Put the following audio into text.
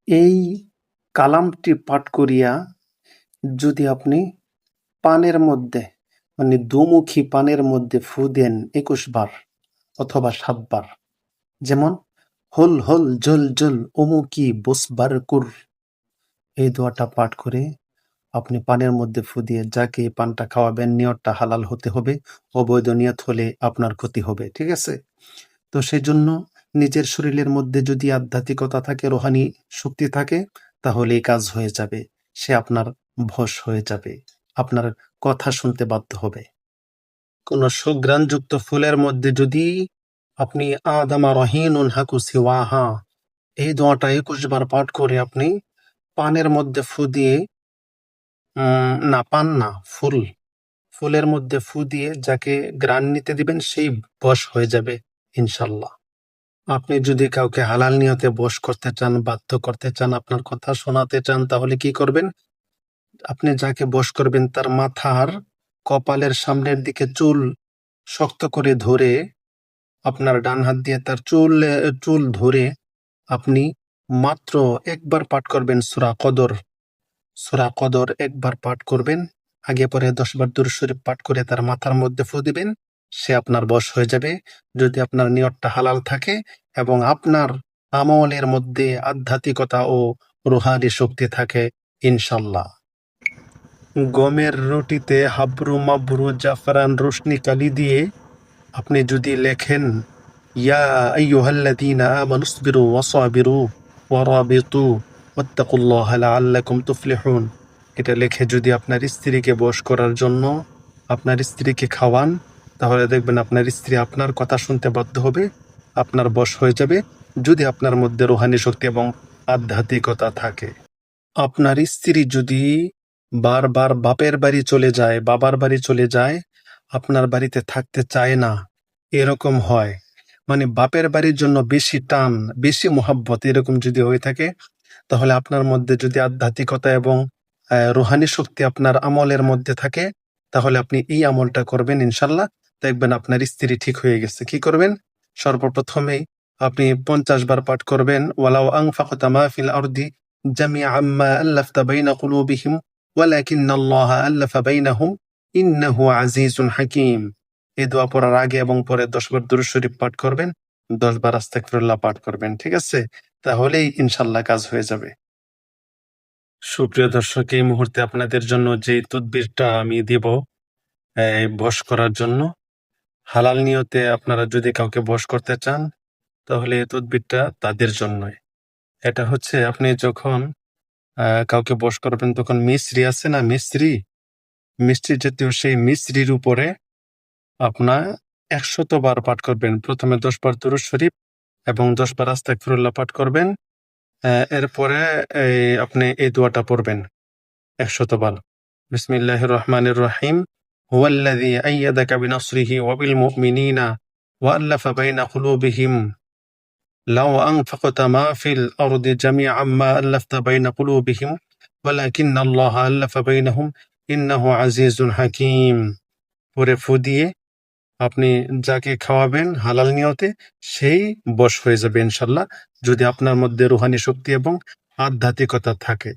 এই কালামটি পাঠ করিয়া যদি আপনি পানের মধ্যে মানে দুমুখী পানের মধ্যে ফু দেন ২১ বার অথবা ৭ বার, যেমন হল হল জল জল অমুকি বসবার কুর, এই দোয়াটা পাঠ করে আপনি পানের মধ্যে ফু দিয়ে যাকে এই পানটা খাওয়াবেন নিয়তটা হালাল হতে হবে, অবৈধ নিয়ত হলে আপনার ক্ষতি হবে। ঠিক আছে? তো সেই জন্য নিজের শরীরের মধ্যে যদি আধ্যাত্মিকতা থাকে, রোহানি শক্তি থাকে, তাহলে এই কাজ হয়ে যাবে। সে আপনার বশ হয়ে যাবে, আপনার কথা শুনতে বাধ্য হবে। কোন সুঘ্রাণযুক্ত ফুলের মধ্যে যদি আপনি আদামা রহিনুন হাকু সিওয়াহা এই দোয়াটা ২১ বার পাঠ করে আপনি পানের মধ্যে ফু দিয়ে না পান না ফুলের মধ্যে ফু দিয়ে যাকে ঘ্রাণ নিতে দিবেন সেই বশ হয়ে যাবে ইনশাল্লাহ। আপনি যদি কাউকে হালাল নিয়তে বশ করতে চান, বাধ্য করতে চান, আপনার কথা শোনাতে চান, তাহলে কি করবেন? আপনি যাকে বশ করবেন তার মাথার কপালের সামনের দিকে চুল শক্ত করে ধরে, আপনার ডান হাত দিয়ে তার চুল ধরে আপনি মাত্র একবার পাঠ করবেন সূরা কদর একবার পাঠ করবেন, আগে পরে ১০ বার দুরূদ শরীফ পাঠ করে তার মাথার মধ্যে ফু দিবেন, সে আপনার বশ হয়ে যাবে, যদি আপনার নিয়তটা হালাল থাকে এবং আপনার আমলের মধ্যে আধ্যাত্মিকতা ও রুহানি শক্তি থাকে ইনশাল্লাহ। গমের রুটিতে হাবরু মাবরু জাফরান রোশনি কালি দিয়ে আপনি যদি লেখেন ইয়া আইয়ুহাল্লাযীনা আমানুসবিরু ওয়াসাবিরু ওয়ারাবিতু ওয়াত্তাকুল্লাহা লাআল্লাকুম তুফলিহুন, এটা লিখে যদি আপনার স্ত্রীকে বশ করার জন্য আপনার স্ত্রীকে খাওয়ান, তাহলে দেখবেন আপনার স্ত্রী আপনার কথা শুনতে বাধ্য হবে, আপনার বশ হয়ে যাবে, যদি আপনার মধ্যে রুহানি শক্তি এবং আধ্যাত্মিকতা থাকে। আপনার স্ত্রী যদি বারবার বাপের বাড়ি চলে যায়, বাবার বাড়ি চলে যায়, আপনার বাড়িতে থাকতে চায় না, এরকম হয়, মানে বাপের বাড়ির জন্য বেশি টান, বেশি মোহাব্বত এরকম যদি হয়ে থাকে, তাহলে আপনার মধ্যে যদি আধ্যাত্মিকতা এবং রুহানি শক্তি আপনার আমলের মধ্যে থাকে, তাহলে আপনি এই আমলটা করবেন ইনশাল্লাহ, দেখবেন আপনার স্ত্রী ঠিক হয়ে গেছে। কি করবেন? সর্বপ্রথমেই আপনি ৫০ বার পাঠ করবেন ওয়ালাউ আনফাকতা মা ফিল আরদি জামিআন মা আল্লাফতা বাইনা কুলুবিহিম ওয়ালাকিন্নাল্লাহা আল্লাফা বাইনাহুম ইন্নাহু আজিজুন হাকীম। এই দোয়া পড়ার আগে এবং পরে ১০ বার দুরূদ শরীফ পাঠ করবেন, ১০ বার আস্তাগফিরুল্লাহ পাঠ করবেন। ঠিক আছে? তাহলেই ইনশাল্লাহ কাজ হয়ে যাবে। সুপ্রিয় দর্শক, এই মুহূর্তে আপনাদের জন্য যে তদবিরটা আমি দিব বশ করার জন্য, হালাল নিয়তে আপনারা যদি কাউকে বশ করতে চান, তাহলে এই তদবিরটা তাদের জন্যই। এটা হচ্ছে আপনি যখন কাউকে বশ করবেন, তখন মিছরি আছে না, মিষ্টি জাতীয় সেই মিছরির উপরে আপনার ১০০ বার পাঠ করবেন। প্রথমে ১০ বার দুরূদ শরীফ এবং ১০ বার আস্তাগফিরুল্লাহ পাঠ করবেন। এরপরে আপনি এই দোয়াটা পড়বেন ১০০ বার। বিসমিল্লাহির রহমানির রহিম। হুয়াল্লাযী আইয়াদাকা বিনাসরিহি ওয়া বিল মুমিনিনা ওয়া আল্লাফা বাইনা কুলুবিহিম লাউ আনফাকতা মা ফিল আরদি জামিআন মা আল্লাফতা বাইনা কুলুবিহিম ওয়ালাকিন্নাল্লাহা আল্লাফা বাইনাহুম ইন্নাহু আজিজুন হাকীম। পরে ফু দিয়ে আপনি যাকে খাওয়াবেন হালাল নিয়তে, সেই বশ হয়ে যাবে ইনশাল্লাহ, যদি আপনার মধ্যে রুহানি শক্তি এবং আধ্যাত্মিকতা থাকে।